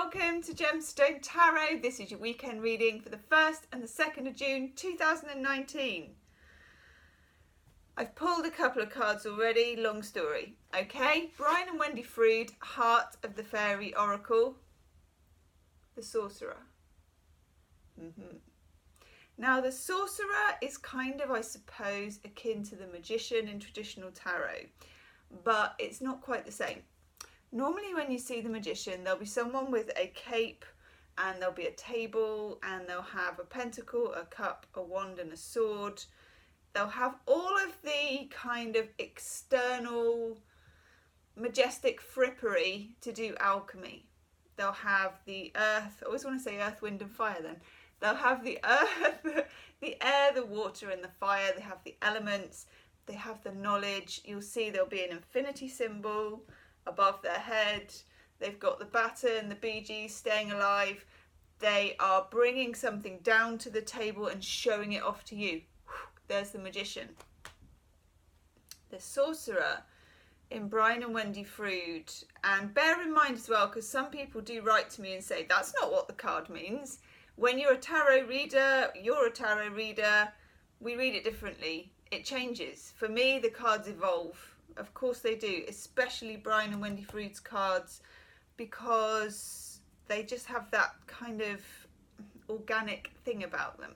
welcome to Gemstone Tarot. This is your weekend reading for the 1st and the 2nd of June 2019. I've pulled a couple of cards already, long story. Okay, Brian and Wendy Frood, Heart of the Fairy Oracle, the Sorcerer. Now the Sorcerer is kind of, I suppose, akin to the Magician in traditional tarot, but it's not quite the same. Normally when you see the Magician, there'll be someone with a cape and there'll be a table and they'll have a pentacle, a cup, a wand and a sword. They'll have all of the kind of external majestic frippery to do alchemy. They'll have the earth, I always want to say earth, wind and fire then. They'll have the earth, the air, the water and the fire. They have the elements, they have the knowledge. You'll see there'll be an infinity symbol above their head. They've got the baton, the Bee Gees, Staying Alive. They are bringing something down to the table and showing it off to you. There's the Magician. The Sorcerer in Brian and Wendy Frood. And bear in mind as well, because some people do write to me and say, that's not what the card means. When you're a tarot reader, we read it differently. It changes. For me, the cards evolve. Of course they do, especially Brian and Wendy Frood's cards, because they just have that kind of organic thing about them.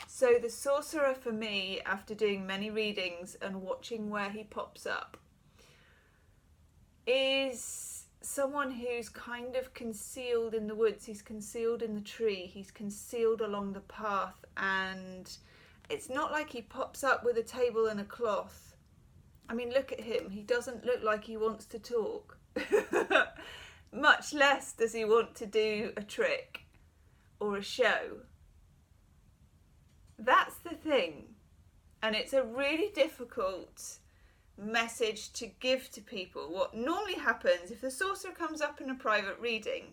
So the Sorcerer for me, after doing many readings and watching where he pops up, is someone who's kind of concealed in the woods. He's concealed in the tree, he's concealed along the path, and it's not like he pops up with a table and a cloth. I mean, look at him. He doesn't look like he wants to talk. Much less does he want to do a trick or a show. That's the thing. And it's a really difficult message to give to people. What normally happens if the Sorcerer comes up in a private reading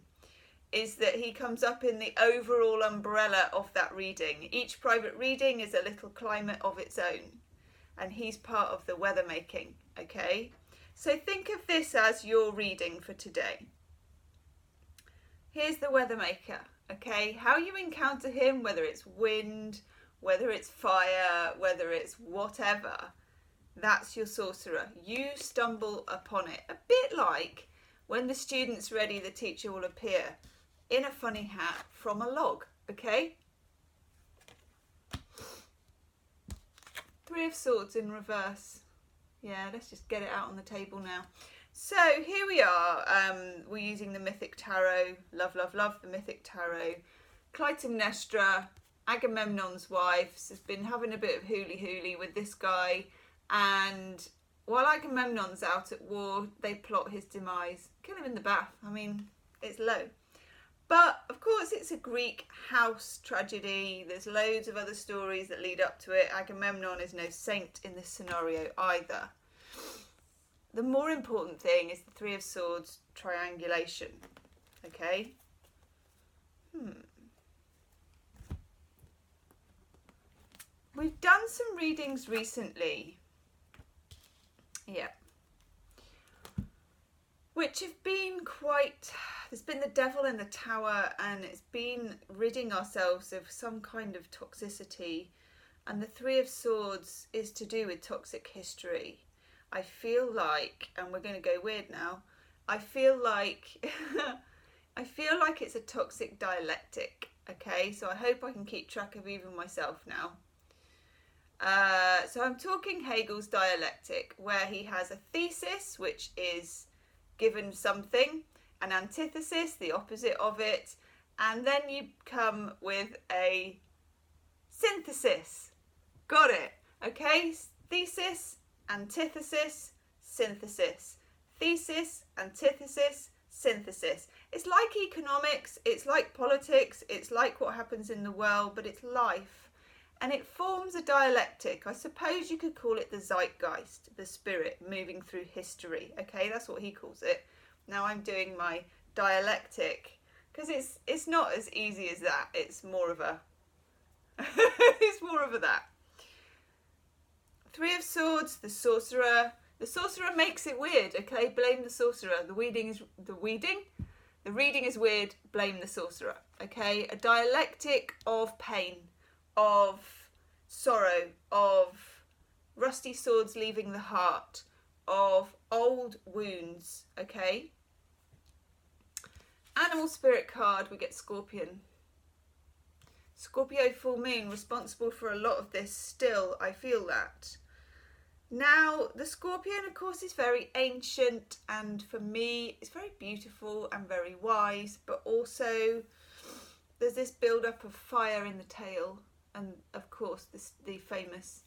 is that he comes up in the overall umbrella of that reading. Each private reading is a little climate of its own. And he's part of the weather making, okay? So think of this as your reading for today. Here's the weather maker, okay? How you encounter him, whether it's wind, whether it's fire, whether it's whatever, that's your Sorcerer. You stumble upon it. A bit like when the student's ready, the teacher will appear in a funny hat from a log, okay? Three of Swords in reverse. Yeah, let's just get it out on the table now. So here we are. We're using the Mythic Tarot. Love, love, love the Mythic Tarot. Clytemnestra, Agamemnon's wife, has been having a bit of hooly-hooly with this guy. And while Agamemnon's out at war, they plot his demise. Kill him in the bath. I mean, it's low. But, of course, it's a Greek house tragedy. There's loads of other stories that lead up to it. Agamemnon is no saint in this scenario either. The more important thing is the Three of Swords triangulation. Okay? We've done some readings recently. Yeah. Which have been quite... There's been the devil in the tower, and it's been ridding ourselves of some kind of toxicity. And the Three of Swords is to do with toxic history. I feel like, and we're going to go weird now, I feel like it's a toxic dialectic. Okay, so I hope I can keep track of even myself now. So I'm talking Hegel's dialectic, where he has a thesis, which is given something, an antithesis, the opposite of it, and then you come with a synthesis. Got it? Okay? Thesis, antithesis, synthesis. Thesis, antithesis, synthesis. It's like economics, it's like politics, it's like what happens in the world, but it's life. And it forms a dialectic. I suppose you could call it the zeitgeist, the spirit moving through history. Okay, that's what he calls it. Now I'm doing my dialectic, because it's not as easy as that. It's more of a it's more of a that. Three of Swords, the Sorcerer. The Sorcerer makes it weird, okay? Blame the Sorcerer. The weeding. The reading is weird, blame the sorcerer, okay? A dialectic of pain, of sorrow, of rusty swords leaving the heart, of old wounds, okay? Animal spirit card, we get Scorpion. Scorpio full moon, responsible for a lot of this still, I feel that. Now, the Scorpion, of course, is very ancient, and for me, it's very beautiful and very wise, but also there's this build-up of fire in the tail, and of course, the famous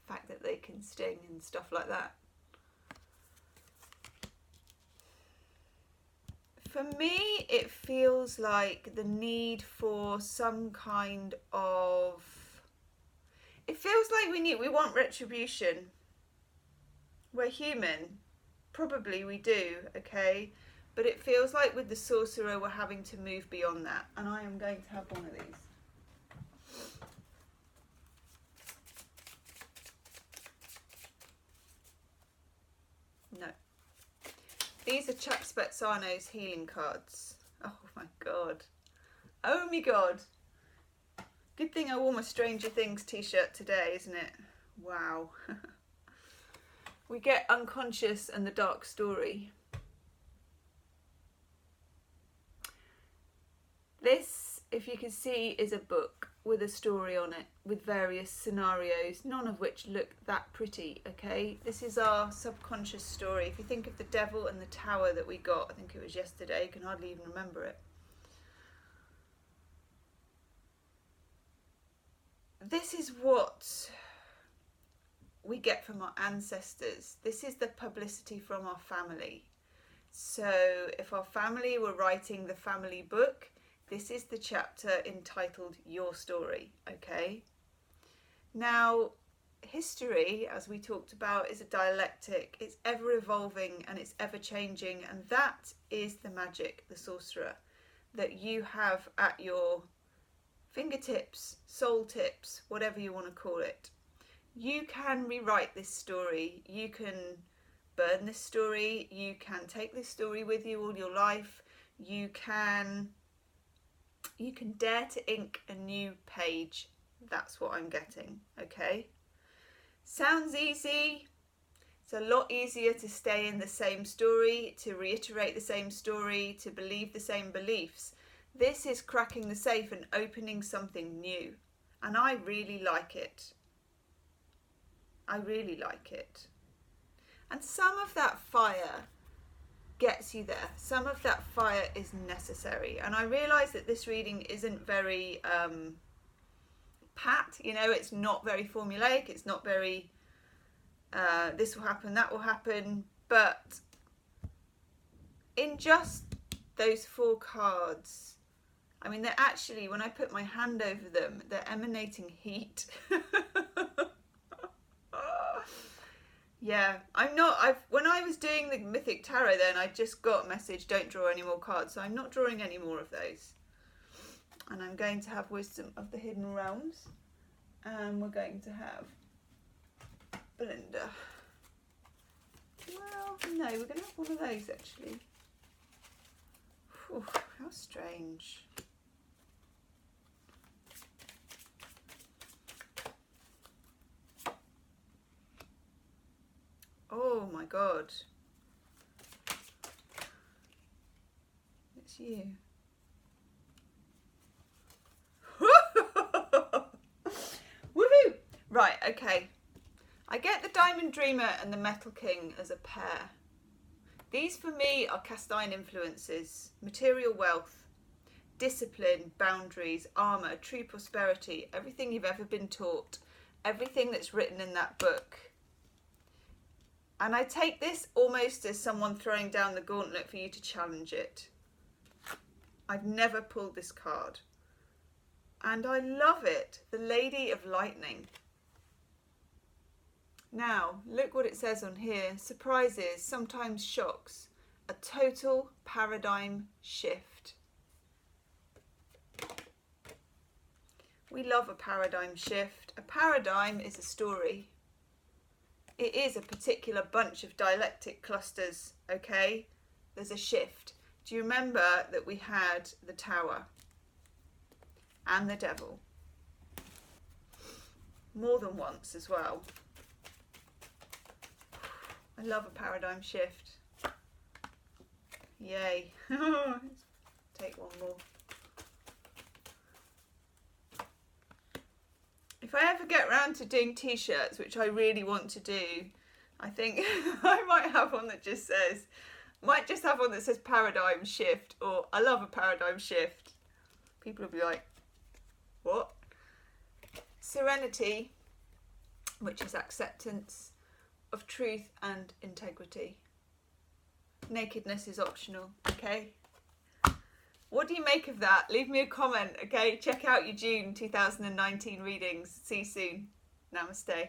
fact that they can sting and stuff like that. For me, it feels like the need for some kind of... It feels like we want retribution. We're human. Probably we do, okay? But it feels like with the sorcerer, we're having to move beyond that. And I am going to have one of these. No. These are Chuck Spezzano's healing cards. Oh my god. Oh my god. Good thing I wore my Stranger Things t-shirt today, isn't it? Wow. We get Unconscious and the Dark Story. This, if you can see, is a book with a story on it, with various scenarios, none of which look that pretty, okay? This is our subconscious story. If you think of the Devil and the Tower that we got, I think it was yesterday, you can hardly even remember it. This is what we get from our ancestors. This is the publicity from our family. So if our family were writing the family book, this is the chapter entitled Your Story, okay? Now, history, as we talked about, is a dialectic. It's ever evolving and it's ever changing, and that is the magic, the sorcerer, that you have at your fingertips, soul tips, whatever you want to call it. You can rewrite this story. You can burn this story. You can take this story with you all your life. You can dare to ink a new page. That's what I'm getting, okay? Sounds easy. It's a lot easier to stay in the same story, to reiterate the same story, to believe the same beliefs. This is cracking the safe and opening something new. And I really like it. I really like it. And some of that fire gets you there. Some of that fire is necessary. And I realise that this reading isn't very pat, you know, it's not very formulaic, it's not very this will happen, that will happen, but in just those 4 cards, I mean, they're actually, when I put my hand over them, they're emanating heat. Yeah, when I was doing the Mythic Tarot then, I just got a message, don't draw any more cards, so I'm not drawing any more of those. And I'm going to have Wisdom of the Hidden Realms, and we're going to have Belinda. Well, no, we're going to have one of those actually. Whew, how strange. Oh my god. It's you. Woohoo! Right, okay. I get the Diamond Dreamer and the Metal King as a pair. These for me are cast iron influences, material wealth, discipline, boundaries, armour, true prosperity, everything you've ever been taught, everything that's written in that book. And I take this almost as someone throwing down the gauntlet for you to challenge it. I've never pulled this card. And I love it. The Lady of Lightning. Now, look what it says on here. Surprises, sometimes shocks. A total paradigm shift. We love a paradigm shift. A paradigm is a story. It is a particular bunch of dialectic clusters, okay? There's a shift. Do you remember that we had the Tower and the Devil? More than once as well. I love a paradigm shift. Yay. Take one more. If I ever get around to doing t-shirts, which I really want to do, I think I might have one that just says, might just have one that says paradigm shift, or I love a paradigm shift. People will be like, what? Serenity, which is acceptance of truth and integrity. Nakedness is optional, okay? What do you make of that? Leave me a comment, okay? Check out your June 2019 readings. See you soon. Namaste.